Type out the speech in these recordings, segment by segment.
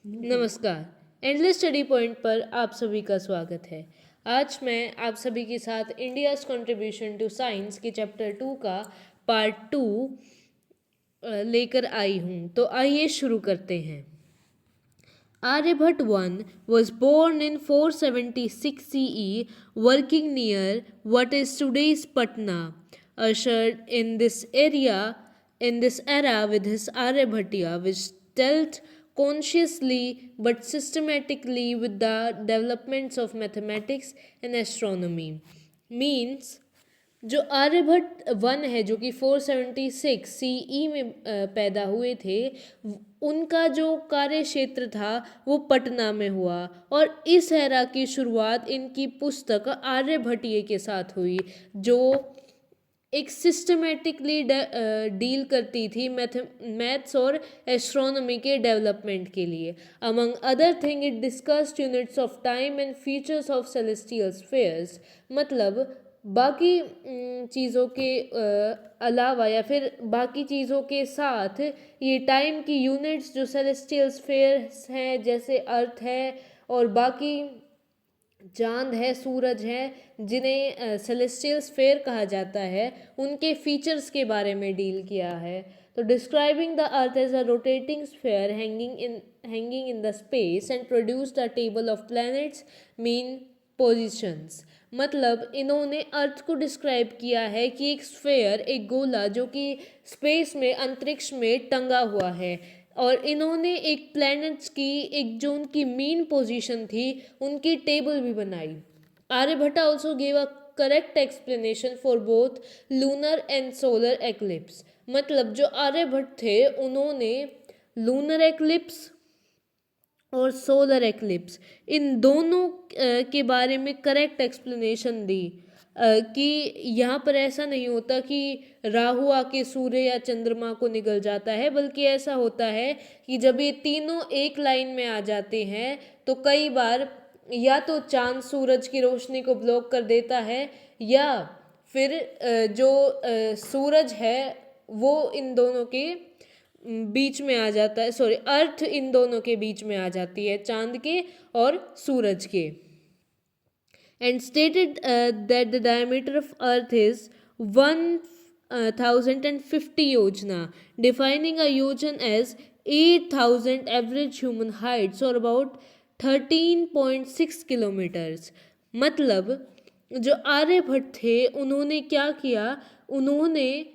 नमस्कार। Endless study point पर आप सभी का स्वागत है। आज मैं आप सभी के साथ इंडियाज कंट्रीब्यूशन टू साइंस के चैप्टर 2 का पार्ट 2 लेकर आई हूँ। तो आइए शुरू करते हैं। Aryabhat I was born in 476 CE, working near what is today's Patna. Ushered in this era with his Aryabhatiya, which dealt consciously but systematically with the developments of mathematics and astronomy. Means जो Aryabhata one है जो कि 476 CE में पैदा हुए थे, उनका जो कार्य क्षेत्र था वो पटना में हुआ और इस एरा की शुरुआत इनकी पुस्तक आर्यभट्टीय के साथ हुई जो एक सिस्टमेटिकली डील करती थी मैथ्स और एस्ट्रोनॉमी के डेवलपमेंट के लिए। Among other thing it discussed units of time and features of celestial spheres. मतलब बाकी चीज़ों के अलावा या फिर बाकी चीज़ों के साथ ये टाइम की यूनिट्स जो सेलेस्टियल स्फीयर्स हैं जैसे अर्थ है और बाकी चांद है, सूरज है, जिन्हें सेलेस्टियल स्फीयर कहा जाता है, उनके फीचर्स के बारे में डील किया है। तो describing the earth as a rotating sphere hanging in the space and produced a table of planets mean positions. मतलब इन्होंने अर्थ को डिस्क्राइब किया है कि एक स्फीयर, एक गोला जो कि स्पेस में, अंतरिक्ष में टंगा हुआ है और इन्होंने एक प्लैनेट्स की एक जो उनकी मीन पोजीशन थी उनकी टेबल भी बनाई। Aryabhata also gave a correct explanation for both lunar and solar eclipse. मतलब जो आर्यभट्ट थे उन्होंने लूनर एक्लिप्स और सोलर एक्लिप्स इन दोनों के बारे में करेक्ट एक्सप्लेनेशन दी कि यहाँ पर ऐसा नहीं होता कि राहु आके सूर्य या चंद्रमा को निगल जाता है, बल्कि ऐसा होता है कि जब ये तीनों एक लाइन में आ जाते हैं तो कई बार या तो चांद सूरज की रोशनी को ब्लॉक कर देता है या फिर जो सूरज है वो इन दोनों के बीच में आ जाता है, सॉरी अर्थ इन दोनों के बीच में आ जाती है, चांद के और सूरज के। And stated that the diameter of earth is 1050 योजना, डिफाइनिंग अ योजन एज 8000 एवरेज ह्यूमन हाइट्स और अबाउट 13.6 किलोमीटर्स। मतलब जो आर्यभट्ट थे उन्होंने क्या किया, उन्होंने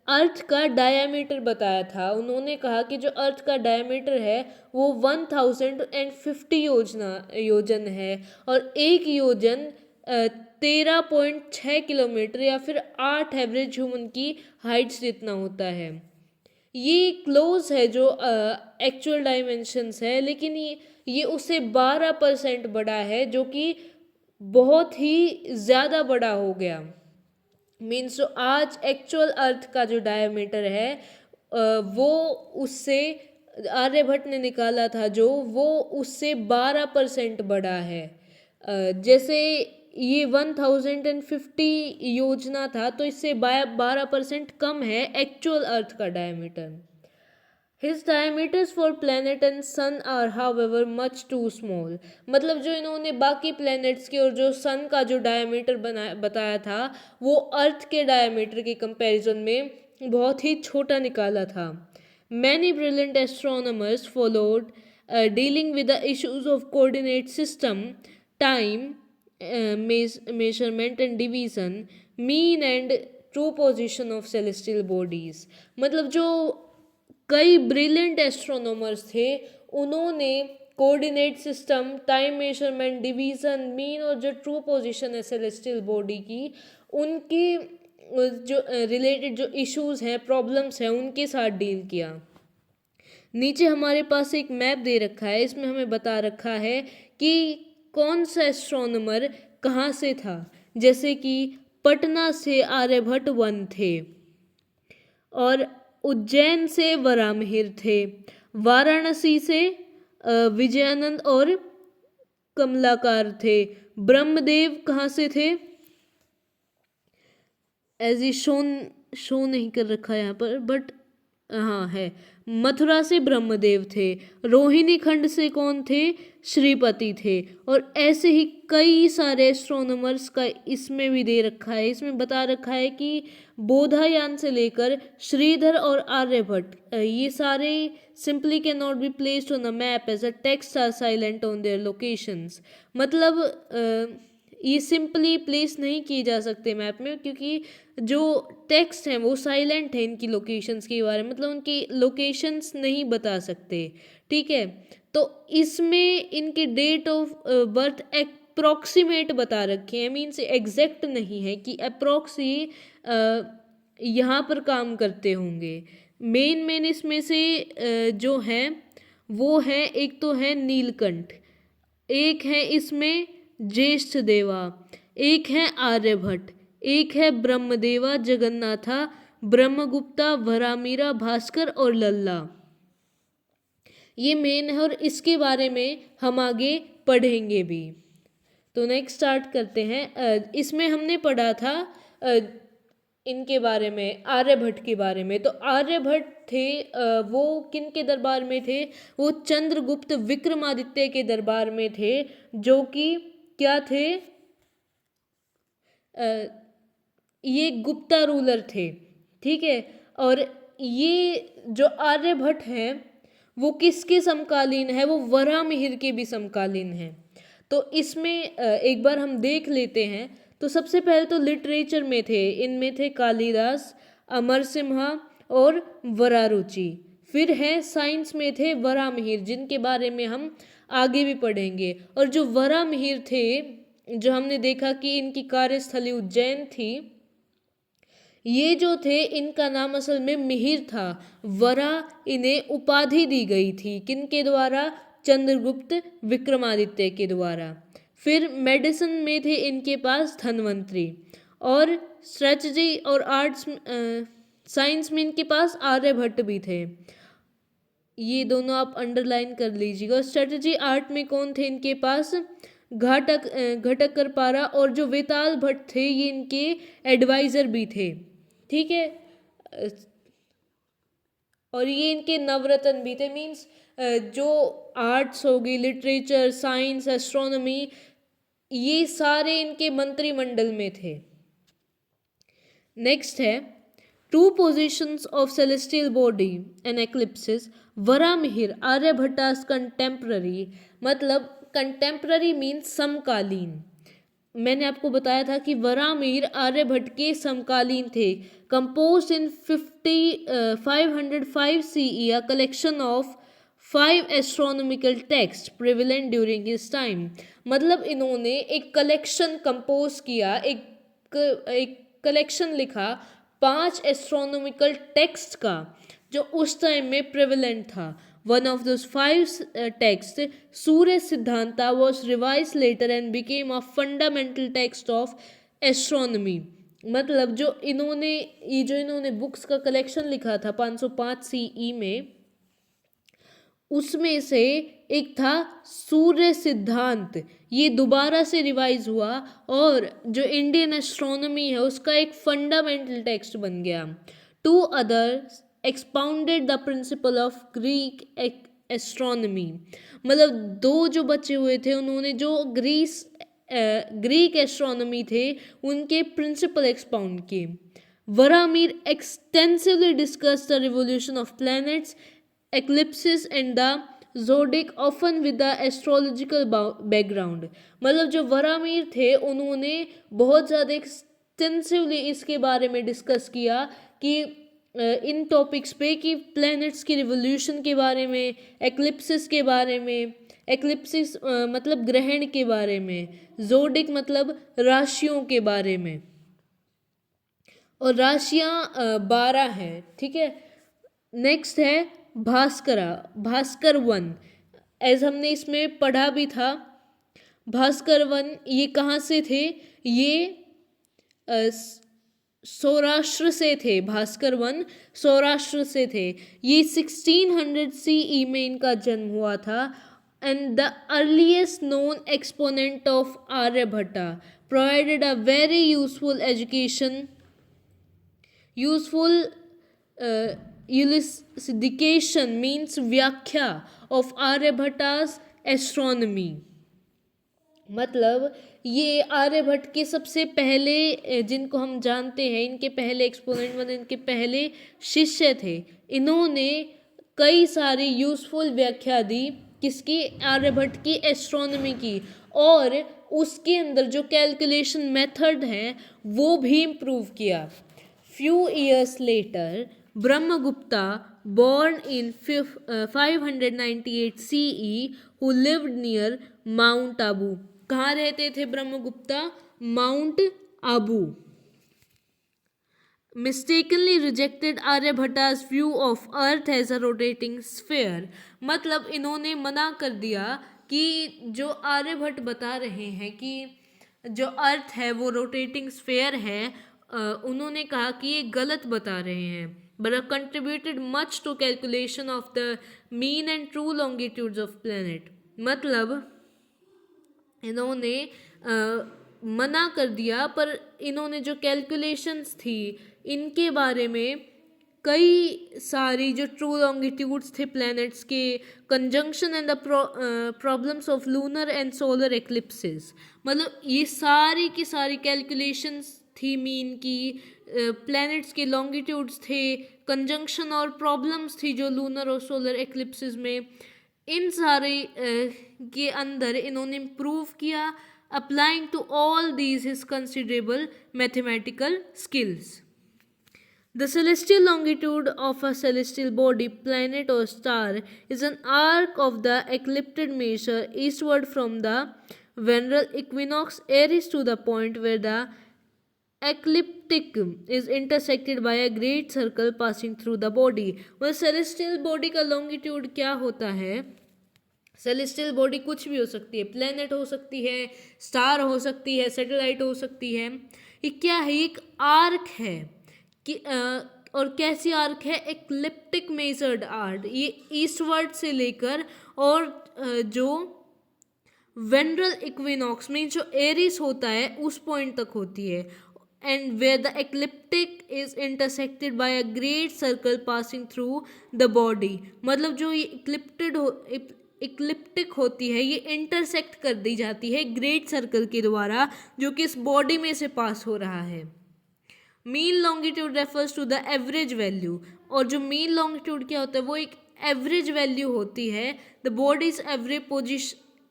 अर्थ का डायामीटर बताया था। उन्होंने कहा कि जो अर्थ का डायामीटर है वो 1050 योजन है और एक योजन 13.6 किलोमीटर या फिर 8 एवरेज ह्यूमन की हाइट्स जितना होता है। ये क्लोज है जो एक्चुअल डायमेंशंस है, लेकिन ये उससे 12% बड़ा है जो कि बहुत ही ज़्यादा बड़ा हो गया। मीन्स जो आज एक्चुअल अर्थ का जो डायमीटर है वो उससे आर्यभट्ट ने निकाला था जो वो उससे 12% बड़ा है। जैसे ये 1050 योजना था तो इससे 12% कम है एक्चुअल अर्थ का diameter. His diameters for planet and sun are however much too small। मतलब जो इन्होंने बाकी प्लैनेट्स के और जो सन का जो डायमीटर बताया था वो अर्थ के डायमीटर के कंपैरिजन में बहुत ही छोटा निकाला था। Many brilliant astronomers followed dealing with the issues of coordinate system, time, measurement and division, mean and true position of celestial bodies। मतलब जो कई ब्रिलियंट एस्ट्रोनॉमर्स थे उन्होंने coordinate system, time measurement, division, mean और जो ट्रू पोजीशन है celestial body की, उनकी जो रिलेटेड जो इश्यूज हैं, प्रॉब्लम्स हैं, उनके साथ डील किया। नीचे हमारे पास एक मैप दे रखा है, इसमें हमें बता रखा है कि कौन सा एस्ट्रोनॉमर कहाँ से था। जैसे कि पटना से आर्यभट्ट वन थे और उज्जैन से वरामिहिर थे, वाराणसी से विजयानंद और कमलाकार थे। ब्रह्मदेव कहाँ से थे, एज ई शो नहीं कर रखा यहाँ पर, बट हाँ है। मथुरा से ब्रह्मदेव थे। रोहिणी खंड से कौन थे? श्रीपति थे। और ऐसे ही कई सारे एस्ट्रोनॉमर्स का इसमें भी दे रखा है, इसमें बता रखा है कि बोधायान से लेकर श्रीधर और आर्यभट्ट ये सारे simply can not be placed on a map as a text are silent on their locations. मतलब ये सिंपली प्लेस नहीं किए जा सकते मैप में, क्योंकि जो टेक्स्ट हैं वो साइलेंट है इनकी लोकेशंस के बारे में, मतलब उनकी लोकेशंस नहीं बता सकते। ठीक है, तो इसमें इनके डेट ऑफ बर्थ अप्रॉक्सीमेट बता रखे हैं, मीन्स एग्जैक्ट नहीं है कि अप्रॉक्स ये यहाँ पर काम करते होंगे। मेन इसमें से जो है वो है, एक तो है नीलकंठ, एक है इसमें ज्येष्ठ देवा, एक है आर्यभट्ट, एक है ब्रह्मदेवा, जगन्नाथा, ब्रह्मगुप्ता, वरामीरा, भास्कर और लल्ला। ये मेन है और इसके बारे में हम आगे पढ़ेंगे भी। तो नेक्स्ट स्टार्ट करते हैं। इसमें हमने पढ़ा था इनके बारे में, आर्यभट्ट के बारे में। तो आर्यभट्ट थे वो किन के दरबार में थे? वो चंद्रगुप्त विक्रमादित्य के दरबार में थे, जो कि क्या थे? ये गुप्ता रूलर थे। ठीक है, और ये जो आर्यभट्ट हैं वो किसके समकालीन है? वो वराहमिहिर के भी समकालीन हैं। तो इसमें एक बार हम देख लेते हैं। तो सबसे पहले तो लिटरेचर में थे, इनमें थे कालिदास, अमरसिम्हा और वरारुचि। फिर है साइंस में थे वराहमिहिर, जिनके बारे में हम आगे भी पढ़ेंगे। और जो वराहमिहिर थे, जो हमने देखा कि इनकी कार्यस्थली उज्जैन थी, ये जो थे इनका नाम असल में मिहिर था। वरा इन्हें उपाधि दी गई थी, किनके द्वारा? चंद्रगुप्त विक्रमादित्य के द्वारा। फिर मेडिसिन में थे इनके पास धन्वंतरी, और स्ट्रेटजी और आर्ट्स साइंस में इनके पास आर्यभट्ट भी थे। ये दोनों आप अंडरलाइन कर लीजिएगा। स्ट्रेटजी आर्ट में कौन थे इनके पास? घटक करपारा, और जो वेताल भट्ट थे ये इनके एडवाइजर भी थे। ठीक है, और ये इनके नवरत्न भी थे। मीन्स जो आर्ट्स होगी, लिटरेचर, साइंस, एस्ट्रोनॉमी, ये सारे इनके मंत्रिमंडल में थे। नेक्स्ट है two positions of celestial body and eclipses. Varahamihira Aryabhatta's contemporary, मतलब कंटेम्प्ररी मीन्स समकालीन। मैंने आपको बताया था कि वराहमिहिर आर्यभट्ट के समकालीन थे। Compose in 505 CE, a collection of 5 astronomical text prevalent during his time. मतलब इन्होंने एक कलेक्शन कंपोज किया, एक कलेक्शन लिखा 5 एस्ट्रोनॉमिकल टेक्स्ट का, जो उस टाइम में प्रिविलेंट था। One of those 5 texts, Surya Siddhanta, was revised later and became a fundamental text of astronomy. मतलब जो इन्होंने बुक्स का कलेक्शन लिखा था 505 CE में, उसमें से एक था सूर्य सिद्धांत। ये दोबारा से रिवाइज हुआ और जो इंडियन एस्ट्रोनॉमी है उसका एक फंडामेंटल टेक्स्ट बन गया। 2 others expounded the principle of Greek astronomy। मतलब 2 जो बचे हुए थे उन्होंने जो ग्रीक एस्ट्रोनॉमी थे उनके प्रिंसिपल एक्सपाउंड किए। Varahamihira extensively discuss the revolution of planets, eclipses and the zodiac, often with the astrological background। मतलब जो वराहमिहिर थे उन्होंने बहुत ज़्यादा एक्सटेंसिवली इसके बारे में डिस्कस किया कि इन टॉपिक्स पे, कि प्लैनेट्स की रिवोल्यूशन के बारे में, एक्लिप्सिस के बारे में, एक्लिप्सिस मतलब ग्रहण के बारे में, जोडिक मतलब राशियों के बारे में, और राशियाँ 12 हैं। ठीक है, नेक्स्ट है भास्कर 1। एज हमने इसमें पढ़ा भी था, भास्कर 1 ये कहाँ से थे? ये सौराष्ट्र से थे। भास्कर 1 सौराष्ट्र से थे। ये 1600 CE में इनका जन्म हुआ था। And the earliest known exponent of Aryabhata, provided a very useful education, elucidation means व्याख्या of आर्यभट्टा's astronomy। मतलब ये आर्यभट्ट के सबसे पहले जिनको हम जानते हैं, इनके पहले एक्सपोनेंट मतलब इनके पहले शिष्य थे। इन्होंने कई सारी यूज़फुल व्याख्या दी किसकी, आर्यभट्ट की एस्ट्रोनॉमी की, और उसके अंदर जो कैलकुलेशन मेथड है वो भी इम्प्रूव किया। Few years later Brahmagupta born in 598 CE who lived near Mount Abu। कहाँ रहते थे Brahmagupta? Mount Abu. mistakenly rejected आर्यभट्टा's view of earth as a rotating sphere। मतलब इन्होंने मना कर दिया कि जो आर्यभट्ट बता रहे हैं कि जो अर्थ है वो रोटेटिंग स्फेयर है, उन्होंने कहा कि ये गलत बता रहे हैं। but contributed much to calculation of the mean and true longitudes of planet। मतलब इन्होंने मना कर दिया, पर इन्होंने जो कैलकुलेशंस थी इनके बारे में कई सारी जो ट्रू लॉन्गिट्यूड्स थे प्लैनेट्स के, conjunction and the problems of lunar and solar eclipses, मतलब ये सारी की सारी कैलकुलेशंस थी मीन की, प्लैनेट्स के लॉन्गिट्यूड्स थे, कंजंक्शन और प्रॉब्लम्स थी जो लूनर और सोलर एक्लिप्सेस में, इन सारे के अंदर इन्होंने इम्प्रूव किया। Applying to all these his considerable mathematical skills. The celestial longitude of a celestial body, planet or star is an arc of the ecliptic measure eastward from the vernal equinox Aries to the point where the ecliptic is intersected by a great circle passing through the body। वह celestial body का longitude क्या होता है? Celestial body कुछ भी हो सकती है, प्लेनेट हो सकती है, स्टार हो सकती है, सैटेलाइट हो सकती है। ये क्या है? एक आर्क है कि और कैसी आर्क है? Ecliptic measured arc. ये ईस्टवर्ड से लेकर और जो वेंट्रल इक्विनॉक्स में जो एरिस होता है उस पॉइंट तक होती है। And where the ecliptic is intersected by a great circle passing through the body. मतलब जो ये इक्लिप्टिक होती है ये इंटरसेक्ट कर दी जाती है ग्रेट सर्कल के द्वारा जो कि इस बॉडी में से पास हो रहा है। Mean longitude refers to the average value, और जो मीन लॉन्गिट्यूड क्या होता है वो एक एवरेज वैल्यू होती है, the body's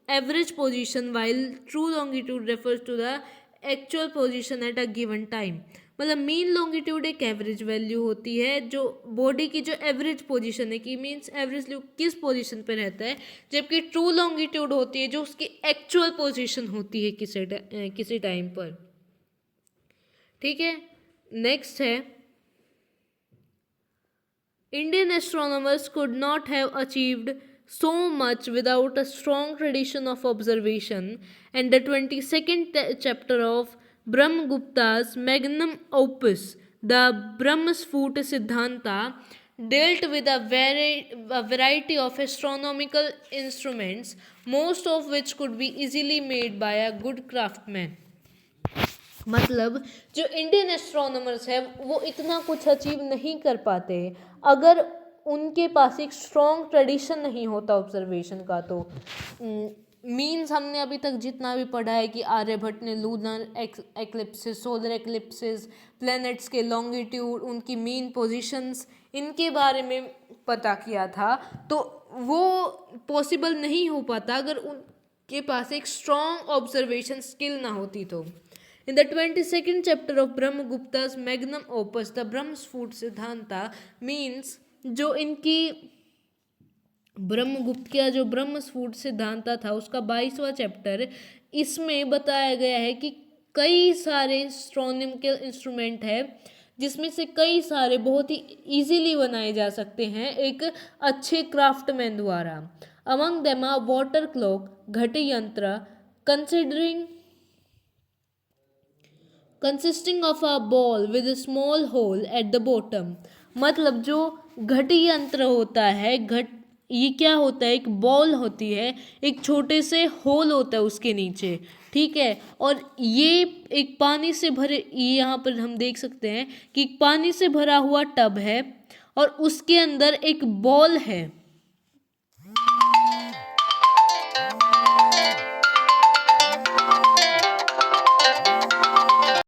average position, while true longitude refers to the actual position at a given time. मतलब मीन लॉन्गिट्यूड एक एवरेज वैल्यू होती है जो बॉडी की जो एवरेज पोजीशन है कि मीन्स एवरेज किस पोजीशन पे रहता है, जबकि ट्रू लॉन्गिट्यूड होती है जो उसकी एक्चुअल पोजीशन होती है किसी टाइम पर। ठीक है, नेक्स्ट है Indian astronomers could not have achieved so much without a strong tradition of observation, and the 22nd chapter of Brahmagupta's magnum opus, the Brahmasphut Siddhanta, dealt with a variety of astronomical instruments, most of which could be easily made by a good craftsman। मतलब जो Indian astronomers है वो इतना कुछ achieve नहीं कर पाते अगर उनके पास एक स्ट्रॉन्ग ट्रेडिशन नहीं होता ऑब्जर्वेशन का। तो मीन्स हमने अभी तक जितना भी पढ़ा है कि आर्यभट्ट ने lunar eclipses, solar eclipses, planets के लॉन्गिट्यूड, उनकी मीन पोजीशंस, इनके बारे में पता किया था, तो वो पॉसिबल नहीं हो पाता अगर उनके पास एक स्ट्रॉन्ग ऑब्जर्वेशन स्किल ना होती। तो In the 22nd chapter of Brahmagupta's magnum opus, the Brahmasphut Siddhanta, means जो इनकी ब्रह्मगुप्त का जो ब्रह्मस्फुट सिद्धांता था उसका 22वां चैप्टर, इसमें बताया गया है कि कई सारे एस्ट्रोनॉमिकल इंस्ट्रूमेंट है जिसमें से कई सारे बहुत ही इजीली बनाए जा सकते हैं एक अच्छे क्राफ्टमैन द्वारा। Among them are water clock, घटी यंत्र, consisting of a ball with a small hole at the bottom। मतलब जो घटी यंत्र होता है, ये क्या होता है? एक बॉल होती है, एक छोटे से होल होता है उसके नीचे, ठीक है, और ये एक पानी से भरे, ये यहाँ पर हम देख सकते हैं कि पानी से भरा हुआ टब है और उसके अंदर एक बॉल है